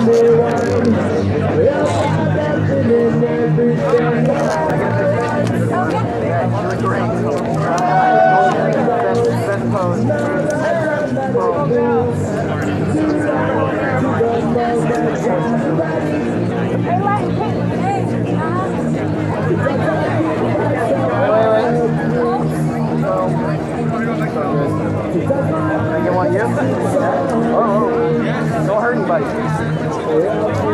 Think you want you? Oh, don't hurt anybody.